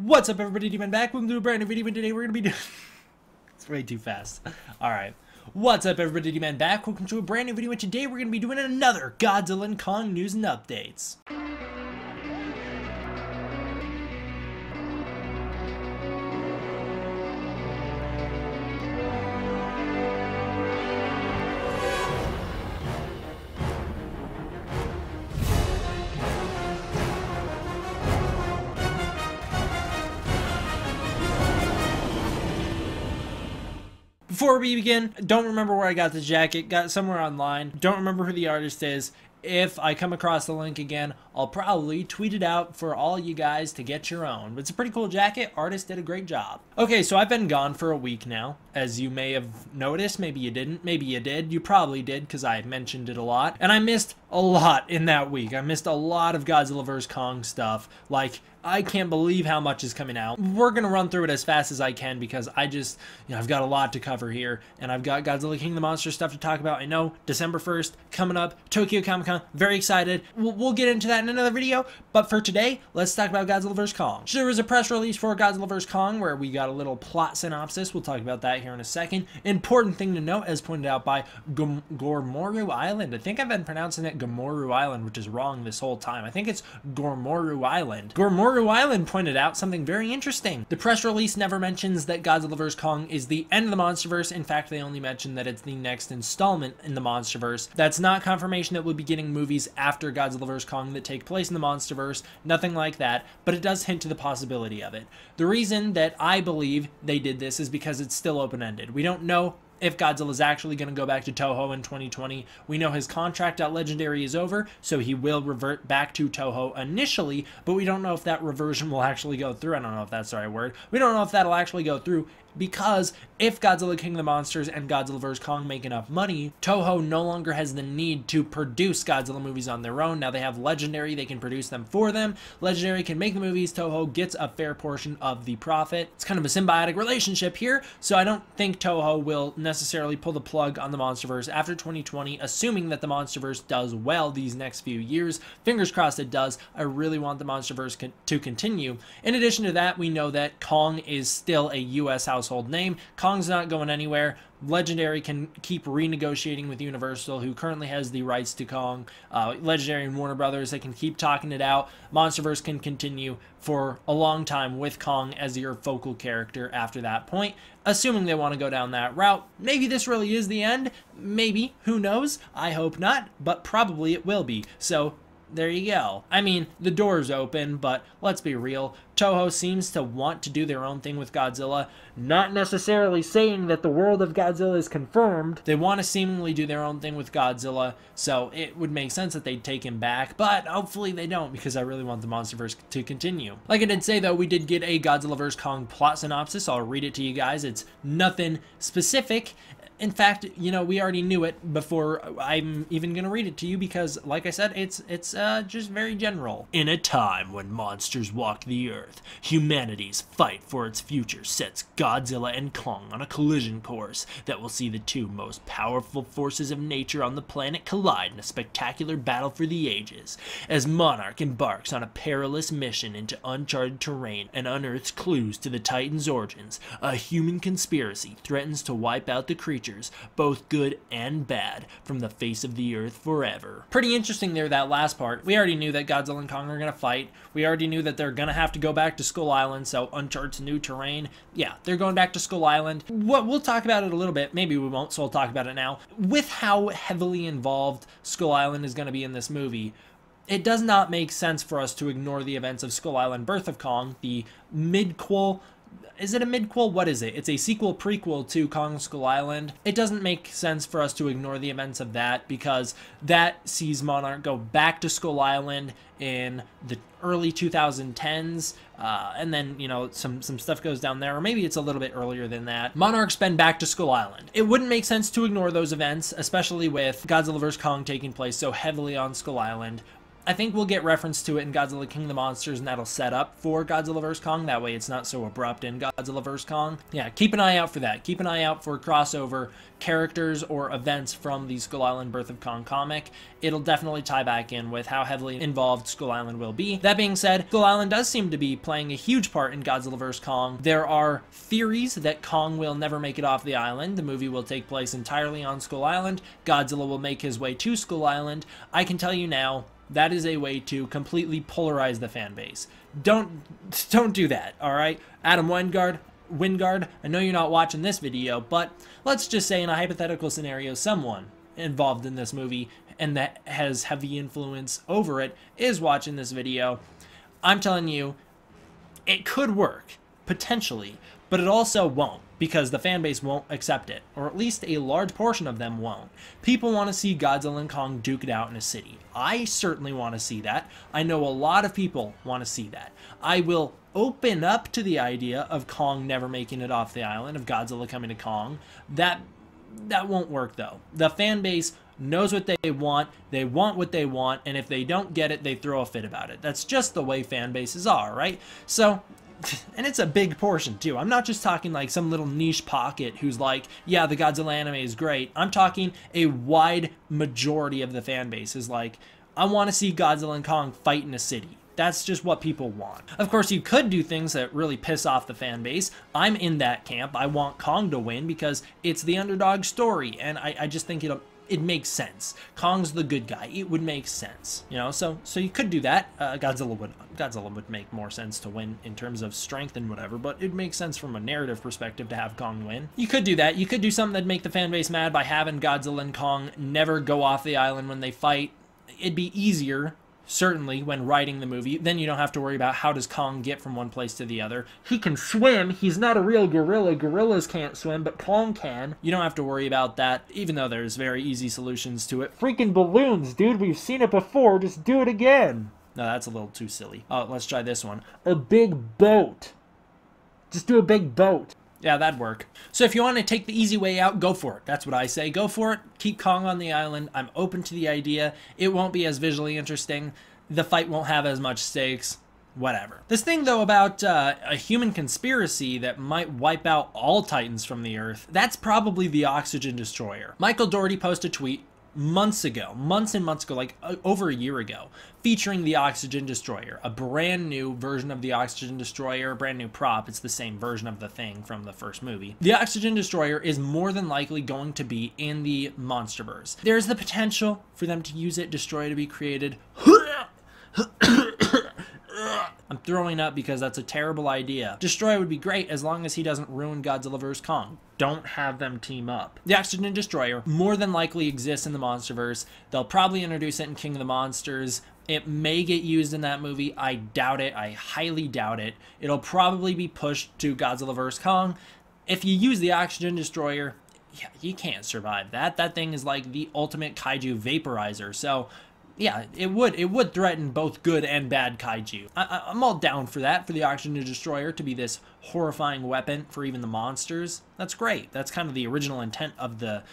What's up, everybody? Demon back. Welcome to a brand new video, and today we're gonna be doing it's way too fast. Alright. What's up, everybody? Demon back. Welcome to a brand new video, and today we're gonna be doing another Godzilla and Kong news and updates. Before we begin, don't remember where I got the jacket, got it somewhere online, don't remember who the artist is. If I come across the link again, I'll probably tweet it out for all you guys to get your own. But it's a pretty cool jacket, artist did a great job. Okay, so I've been gone for a week now, as you may have noticed. Maybe you didn't, maybe you did, you probably did, because I mentioned it a lot. And I missed a lot in that week. I missed a lot of Godzilla Vs Kong stuff. Like, I can't believe how much is coming out. We're gonna run through it as fast as I can because I just, I've got a lot to cover here, and I've got Godzilla King of the Monsters stuff to talk about. I know, December 1st, coming up, Tokyo Comic-Con, very excited. We'll get into that in another video, but for today, let's talk about Godzilla vs. Kong. So there was a press release for Godzilla vs. Kong where we got a little plot synopsis. We'll talk about that here in a second. Important thing to note, as pointed out by Gomoru Island. I think I've been pronouncing it Gomoru Island, which is wrong this whole time. I think it's Gomoru Island. Gomoru Island pointed out something very interesting. The press release never mentions that Godzilla vs. Kong is the end of the Monsterverse. In fact, they only mention that it's the next installment in the Monsterverse. That's not confirmation that we'll be getting movies after Godzilla vs. Kong that take place in the Monsterverse, nothing like that, but it does hint to the possibility of it. The reason that I believe they did this is because it's still open-ended. We don't know if Godzilla is actually going to go back to Toho in 2020. We know his contract at Legendary is over, so he will revert back to Toho initially, but we don't know if that reversion will actually go through. I don't know if that's the right word. We don't know if that'll actually go through, because if Godzilla King of the Monsters and Godzilla vs. Kong make enough money, Toho no longer has the need to produce Godzilla movies on their own. Now they have Legendary, they can produce them for them. Legendary can make the movies, Toho gets a fair portion of the profit. It's kind of a symbiotic relationship here, so I don't think Toho will necessarily pull the plug on the Monsterverse after 2020, assuming that the Monsterverse does well these next few years. Fingers crossed it does. I really want the Monsterverse to continue. In addition to that, we know that Kong is still a US household name. Kong's not going anywhere. Legendary can keep renegotiating with Universal, who currently has the rights to Kong. Legendary and Warner Brothers, they can keep talking it out. Monsterverse can continue for a long time with Kong as your focal character after that point, assuming they want to go down that route. Maybe this really is the end. Maybe. Who knows? I hope not, but probably it will be. So there you go. I mean, the door's open, but let's be real. Toho seems to want to do their own thing with Godzilla, not necessarily saying that the world of Godzilla is confirmed. They want to seemingly do their own thing with Godzilla, so it would make sense that they'd take him back, but hopefully they don't, because I really want the Monsterverse to continue. Like I did say, though, we did get a Godzilla vs. Kong plot synopsis. I'll read it to you guys. It's nothing specific. In fact, you know, we already knew it before I'm even going to read it to you because, like I said, it's just very general. In a time when monsters walk the earth, humanity's fight for its future sets Godzilla and Kong on a collision course that will see the two most powerful forces of nature on the planet collide in a spectacular battle for the ages. As Monarch embarks on a perilous mission into uncharted terrain and unearths clues to the Titan's origins, a human conspiracy threatens to wipe out the creatures, both good and bad, from the face of the earth forever. Pretty interesting there, that last part. We already knew that Godzilla and Kong are going to fight. We already knew that they're going to have to go back to Skull Island, so uncharts new terrain. Yeah, they're going back to Skull Island. We'll talk about it a little bit. Maybe we won't, so I'll talk about it now. With how heavily involved Skull Island is going to be in this movie, it does not make sense for us to ignore the events of Skull Island Birth of Kong, the midquel. Is it a midquel? What is it? It's a sequel prequel to Kong Skull Island. It doesn't make sense for us to ignore the events of that because that sees Monarch go back to Skull Island in the early 2010s, and then, you know, some stuff goes down there, or maybe it's a little bit earlier than that. Monarch's been back to Skull Island. It wouldn't make sense to ignore those events, especially with Godzilla vs. Kong taking place so heavily on Skull Island. I think we'll get reference to it in Godzilla King of the Monsters, and that'll set up for Godzilla vs. Kong. That way it's not so abrupt in Godzilla vs. Kong. Yeah, keep an eye out for that. Keep an eye out for crossover characters or events from the Skull Island Birth of Kong comic. It'll definitely tie back in with how heavily involved Skull Island will be. That being said, Skull Island does seem to be playing a huge part in Godzilla vs. Kong. There are theories that Kong will never make it off the island. The movie will take place entirely on Skull Island. Godzilla will make his way to Skull Island. I can tell you now, that is a way to completely polarize the fan base. Don't do that, all right? Adam Wingard, I know you're not watching this video, but let's just say in a hypothetical scenario, someone involved in this movie and that has heavy influence over it is watching this video. I'm telling you, it could work, potentially, but it also won't, because the fan base won't accept it, or at least a large portion of them won't. People want to see Godzilla and Kong duke it out in a city. I certainly want to see that. I know a lot of people want to see that. I will open up to the idea of Kong never making it off the island, of Godzilla coming to Kong. That won't work, though. The fan base knows what they want what they want, and if they don't get it, they throw a fit about it. That's just the way fan bases are, right? So, and it's a big portion too. I'm not just talking like some little niche pocket who's like, yeah, the Godzilla anime is great. I'm talking a wide majority of the fan base is like, I want to see Godzilla and Kong fight in a city. That's just what people want. Of course, you could do things that really piss off the fan base. I'm in that camp. I want Kong to win because it's the underdog story, and I just think it makes sense. Kong's the good guy. It would make sense, you know. So you could do that. Godzilla would make more sense to win in terms of strength and whatever, but it makes sense from a narrative perspective to have Kong win. You could do that. You could do something that'd make the fan base mad by having Godzilla and Kong never go off the island when they fight. It'd be easier, certainly, when writing the movie. Then you don't have to worry about how does Kong get from one place to the other. He can swim. He's not a real gorilla. Gorillas can't swim, but Kong can. You don't have to worry about that, even though there's very easy solutions to it. Freaking balloons, dude. We've seen it before. Just do it again. No, that's a little too silly. Oh, let's try this one. A big boat. Just do a big boat. Yeah, that'd work. So if you want to take the easy way out, go for it. That's what I say. Go for it. Keep Kong on the island. I'm open to the idea. It won't be as visually interesting. The fight won't have as much stakes. Whatever. This thing, though, about a human conspiracy that might wipe out all Titans from the Earth, that's probably the Oxygen Destroyer. Michael Dougherty posted a tweet months and months ago, like over a year ago, featuring the Oxygen Destroyer, a brand new version of the Oxygen Destroyer, a brand new prop. It's the same version of the thing from the first movie. The Oxygen Destroyer is more than likely going to be in the Monsterverse. There's the potential for them to use it, Destroyer to be created. I'm throwing up because that's a terrible idea. Destroyer would be great as long as he doesn't ruin Godzilla vs. Kong. Don't have them team up. The Oxygen Destroyer more than likely exists in the Monsterverse. They'll probably introduce it in King of the Monsters. It may get used in that movie. I doubt it. I highly doubt it. It'll probably be pushed to Godzilla vs. Kong. If you use the Oxygen Destroyer, yeah, you can't survive that. That thing is like the ultimate kaiju vaporizer. So yeah, it would threaten both good and bad kaiju. I'm all down for that, for the Oxygen Destroyer to be this horrifying weapon for even the monsters. That's great. That's kind of the original intent of the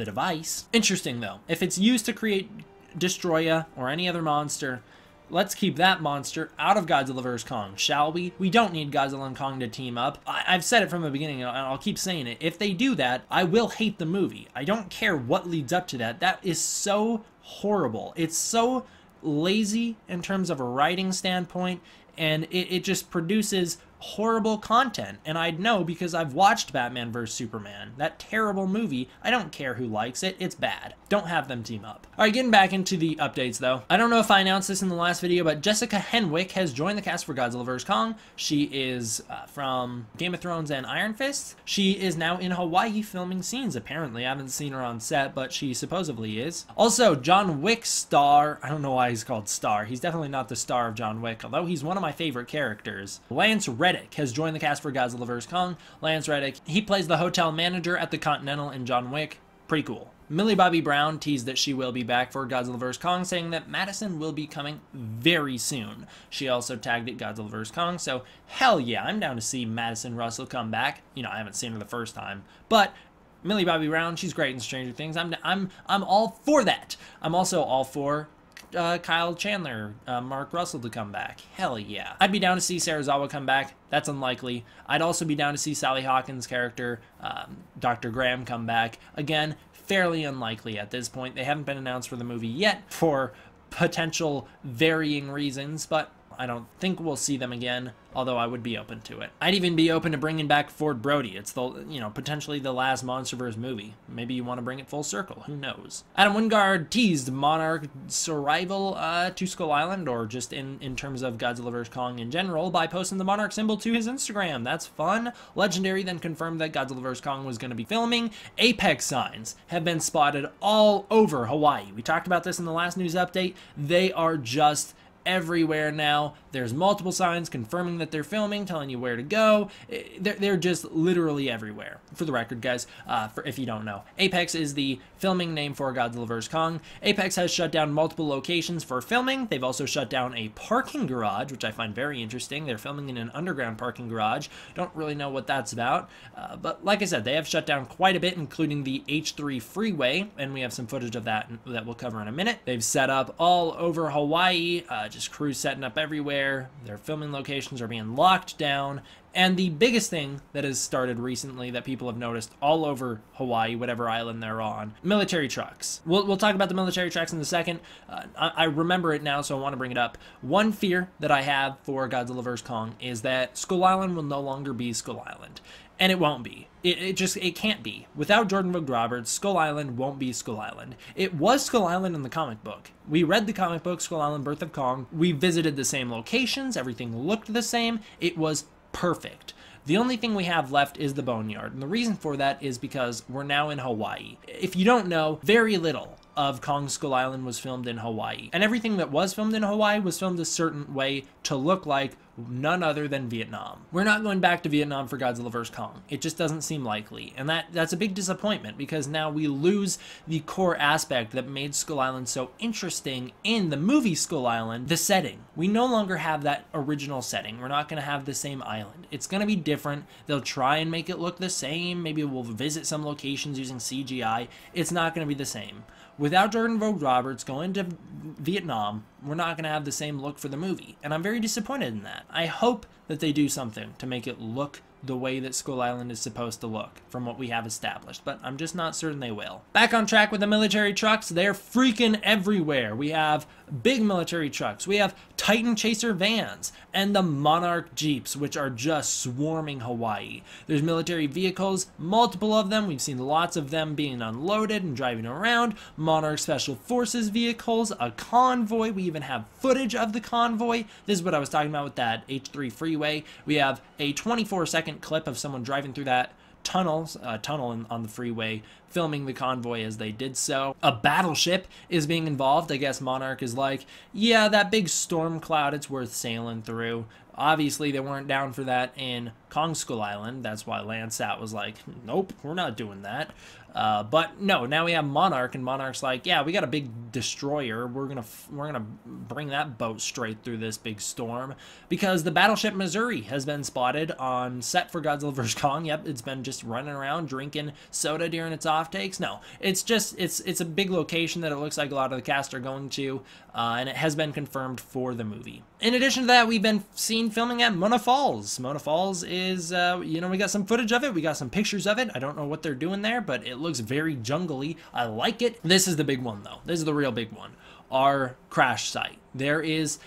device. Interesting though, if it's used to create Destroyer or any other monster, let's keep that monster out of Godzilla vs. Kong, shall we? We don't need Godzilla and Kong to team up. I've said it from the beginning, and I'll keep saying it. If they do that, I will hate the movie. I don't care what leads up to that. That is so horrible. It's so lazy in terms of a writing standpoint, and it just produces horrible content. And I'd know because I've watched Batman vs. Superman. That terrible movie. I don't care who likes it. It's bad. Don't have them team up. All right, getting back into the updates though. I don't know if I announced this in the last video, but Jessica Henwick has joined the cast for Godzilla vs. Kong. She is from Game of Thrones and Iron Fist. She is now in Hawaii filming scenes, apparently. I haven't seen her on set, but she supposedly is. Also, John Wick star, I don't know why he's called star. He's definitely not the star of John Wick, although he's one of my favorite characters. Lance Reddick has joined the cast for Godzilla vs. Kong. Lance Reddick, he plays the hotel manager at the Continental in John Wick. Pretty cool. Millie Bobby Brown teased that she will be back for Godzilla vs. Kong, saying that Madison will be coming very soon. She also tagged it Godzilla vs. Kong, so hell yeah, I'm down to see Madison Russell come back. You know, I haven't seen her the first time, but Millie Bobby Brown, she's great in Stranger Things. I'm all for that. I'm also all for Kyle Chandler, Mark Russell to come back. Hell yeah. I'd be down to see Serizawa come back. That's unlikely. I'd also be down to see Sally Hawkins' character, Dr. Graham, come back. Again, fairly unlikely at this point. They haven't been announced for the movie yet for potential varying reasons, but I don't think we'll see them again, although I would be open to it. I'd even be open to bringing back Ford Brody. It's the, potentially the last Monsterverse movie. Maybe you want to bring it full circle. Who knows? Adam Wingard teased Monarch's arrival to Skull Island, or just in terms of Godzilla vs Kong in general, by posting the Monarch symbol to his Instagram. That's fun. Legendary then confirmed that Godzilla vs Kong was going to be filming. Apex signs have been spotted all over Hawaii. We talked about this in the last news update. They are just everywhere now. There's multiple signs confirming that they're filming, telling you where to go. They're just literally everywhere. For the record, guys, if you don't know, Apex is the filming name for Godzilla vs Kong. Apex has shut down multiple locations for filming. They've also shut down a parking garage, which I find very interesting. They're filming in an underground parking garage. Don't really know what that's about, but like I said, they have shut down quite a bit, including the H3 freeway, and we have some footage of that we'll cover in a minute. They've set up all over Hawaii, just crews setting up everywhere. Their filming locations are being locked down. And the biggest thing that has started recently that people have noticed all over Hawaii, whatever island they're on, military trucks. We'll talk about the military trucks in a second. I remember it now, so I want to bring it up. One fear that I have for Godzilla vs Kong is that Skull Island will no longer be Skull Island. And it won't be. It can't be. Without Jordan Vogt Roberts, Skull Island won't be Skull Island. It was Skull Island in the comic book. We read the comic book, Skull Island, Birth of Kong. We visited the same locations. Everything looked the same. It was perfect. The only thing we have left is the Boneyard. And the reason for that is because we're now in Hawaii. If you don't know, very little of Kong Skull Island was filmed in Hawaii. And everything that was filmed in Hawaii was filmed a certain way to look like none other than Vietnam. We're not going back to Vietnam for Godzilla vs Kong. It just doesn't seem likely. And that's a big disappointment, because now we lose the core aspect that made Skull Island so interesting in the movie Skull Island, the setting. We no longer have that original setting. We're not going to have the same island. It's going to be different. They'll try and make it look the same. Maybe we'll visit some locations using CGI. It's not going to be the same. Without Jordan Vogt Roberts going to Vietnam, we're not going to have the same look for the movie. And I'm very disappointed in that. I hope that they do something to make it look the way that Skull Island is supposed to look from what we have established, but I'm just not certain they will. Back on track with the military trucks, they're freaking everywhere. We have big military trucks, we have Titan Chaser vans, and the Monarch Jeeps, which are just swarming Hawaii. There's military vehicles, multiple of them. We've seen lots of them being unloaded and driving around. Monarch Special Forces vehicles, a convoy. We even have footage of the convoy. This is what I was talking about with that H3 freeway. We have a 24-second clip of someone driving through that tunnel on the freeway, filming the convoy as they did so. A battleship is being involved. I guess Monarch is like, yeah, that big storm cloud, it's worth sailing through. Obviously, they weren't down for that in Kong Skull Island. That's why Landsat was like, nope, we're not doing that. But no, now we have Monarch, and Monarch's like, yeah, we got a big destroyer. We're gonna bring that boat straight through this big storm, because the battleship Missouri has been spotted on set for Godzilla vs Kong. Yep, it's been just running around drinking soda during its off takes. No, it's just it's a big location that it looks like a lot of the cast are going to, and it has been confirmed for the movie. In addition to that, we've been seen filming at Mona Falls. Mona Falls is, we got some footage of it. We got some pictures of it. I don't know what they're doing there, but it looks very jungly. I like it. This is the big one, though. This is the real big one. Our crash site. There is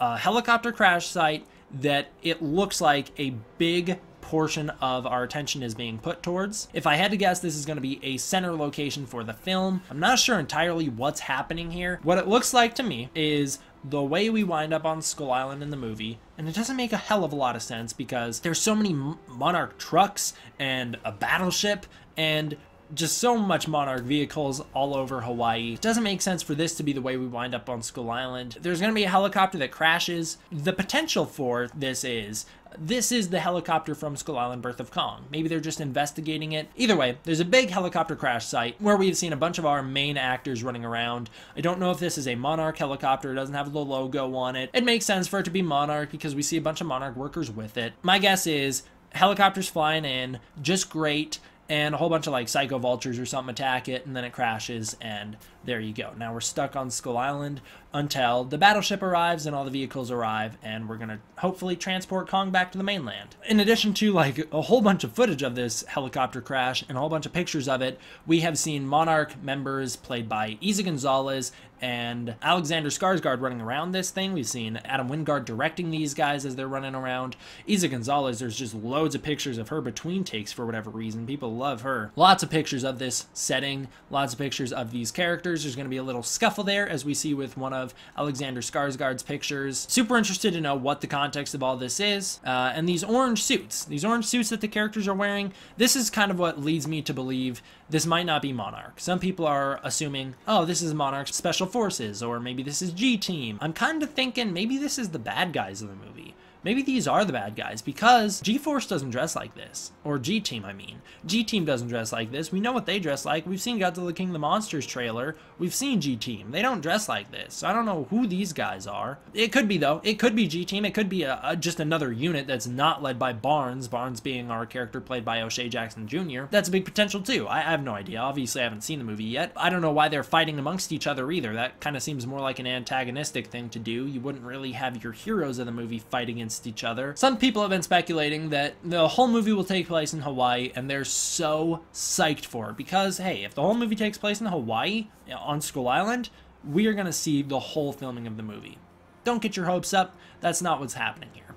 a helicopter crash site that it looks like a big portion of our attention is being put towards. If I had to guess, this is going to be a center location for the film. I'm not sure entirely what's happening here. What it looks like to me is the way we wind up on Skull Island in the movie, and it doesn't make a hell of a lot of sense because there's so many Monarch trucks and a battleship and just so much Monarch vehicles all over Hawaii. It doesn't make sense for this to be the way we wind up on Skull Island. There's going to be a helicopter that crashes. The potential for this is the helicopter from Skull Island Birth of Kong. Maybe they're just investigating it. Either way, there's a big helicopter crash site where we've seen a bunch of our main actors running around. I don't know if this is a Monarch helicopter. It doesn't have the logo on it. It makes sense for it to be Monarch because we see a bunch of Monarch workers with it. My guess is helicopters flying in, just great, and a whole bunch of like psycho vultures or something attack it, and then it crashes and there you go. Now we're stuck on Skull Island until the battleship arrives and all the vehicles arrive, and we're gonna hopefully transport Kong back to the mainland. In addition to like a whole bunch of footage of this helicopter crash and a whole bunch of pictures of it, we have seen Monarch members played by Isa Gonzalez and Alexander Skarsgård running around this thing. We've seen Adam Wingard directing these guys as they're running around. Isa Gonzalez, there's just loads of pictures of her between takes for whatever reason. People love her. Lots of pictures of this setting, lots of pictures of these characters. There's going to be a little scuffle there, as we see with one of Alexander Skarsgård's pictures. Super interested to know what the context of all this is. And these orange suits that the characters are wearing, this is kind of what leads me to believe this might not be Monarch. Some people are assuming, oh, this is Monarch's Special Forces, or maybe this is G-Team. I'm kind of thinking maybe this is the bad guys of the movie. Maybe these are the bad guys, because G-Force doesn't dress like this. Or G-Team, I mean. G-Team doesn't dress like this. We know what they dress like. We've seen Godzilla King of the Monsters trailer. We've seen G-Team. They don't dress like this. I don't know who these guys are. It could be, though. It could be G-Team. It could be just another unit that's not led by Barnes. Barnes being our character played by O'Shea Jackson Jr. That's a big potential, too. I have no idea. Obviously, I haven't seen the movie yet. I don't know why they're fighting amongst each other, either. That kind of seems more like an antagonistic thing to do. You wouldn't really have your heroes of the movie fight against each other. Some people have been speculating that the whole movie will take place in Hawaii, and they're so psyched for it because, hey, if the whole movie takes place in Hawaii, on Skull Island, we are going to see the whole filming of the movie. Don't get your hopes up. That's not what's happening here.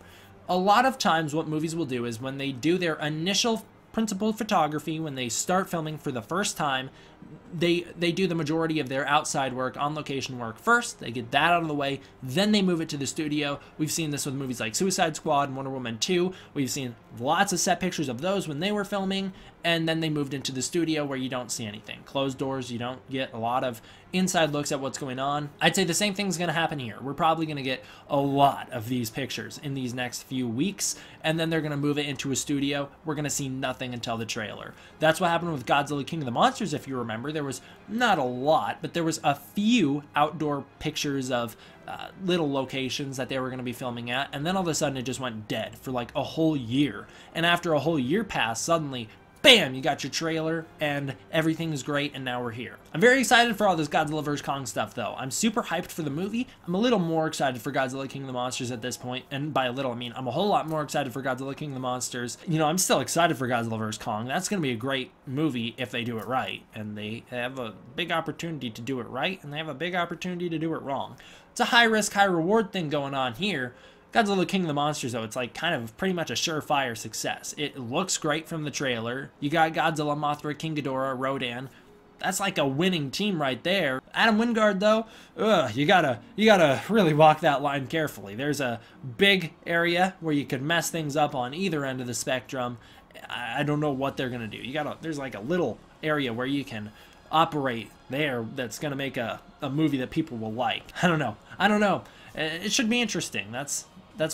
A lot of times what movies will do is when they do their initial principal photography, when they start filming for the first time, they do the majority of their outside work, on location work first. They get that out of the way, then they move it to the studio. We've seen this with movies like Suicide Squad and Wonder Woman 2. We've seen lots of set pictures of those when they were filming, and then they moved into the studio where you don't see anything. Closed doors, you don't get a lot of inside looks at what's going on. I'd say the same thing's going to happen here. We're probably going to get a lot of these pictures in these next few weeks, and then they're going to move it into a studio. We're going to see nothing until the trailer. That's what happened with Godzilla King of the Monsters, if you remember. There was not a lot, but there was a few outdoor pictures of little locations that they were going to be filming at, and then all of a sudden it just went dead for like a whole year. And after a whole year passed, suddenly bam, you got your trailer, and everything is great, and now we're here. I'm very excited for all this Godzilla vs. Kong stuff, though. I'm super hyped for the movie. I'm a little more excited for Godzilla King of the Monsters at this point, and by a little, I mean I'm a whole lot more excited for Godzilla King of the Monsters. You know, I'm still excited for Godzilla vs. Kong. That's going to be a great movie if they do it right, and they have a big opportunity to do it right, and they have a big opportunity to do it wrong. It's a high-risk, high-reward thing going on here. Godzilla King of the Monsters, though, it's like kind of pretty much a surefire success. It looks great from the trailer. You got Godzilla, Mothra, King Ghidorah, Rodan. That's like a winning team right there. Adam Wingard, though, you gotta really walk that line carefully. There's a big area where you could mess things up on either end of the spectrum. I don't know what they're gonna do. There's like a little area where you can operate there that's gonna make a movie that people will like. I don't know. It should be interesting. That's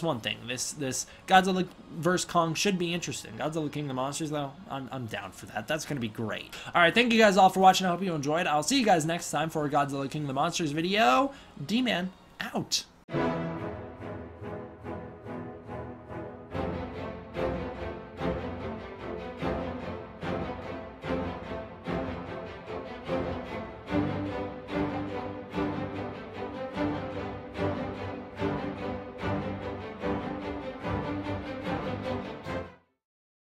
one thing. This Godzilla vs. Kong should be interesting. Godzilla King of the Monsters, though, I'm down for that. That's going to be great. All right, thank you guys all for watching. I hope you enjoyed. I'll see you guys next time for a Godzilla King of the Monsters video. D-Man, out.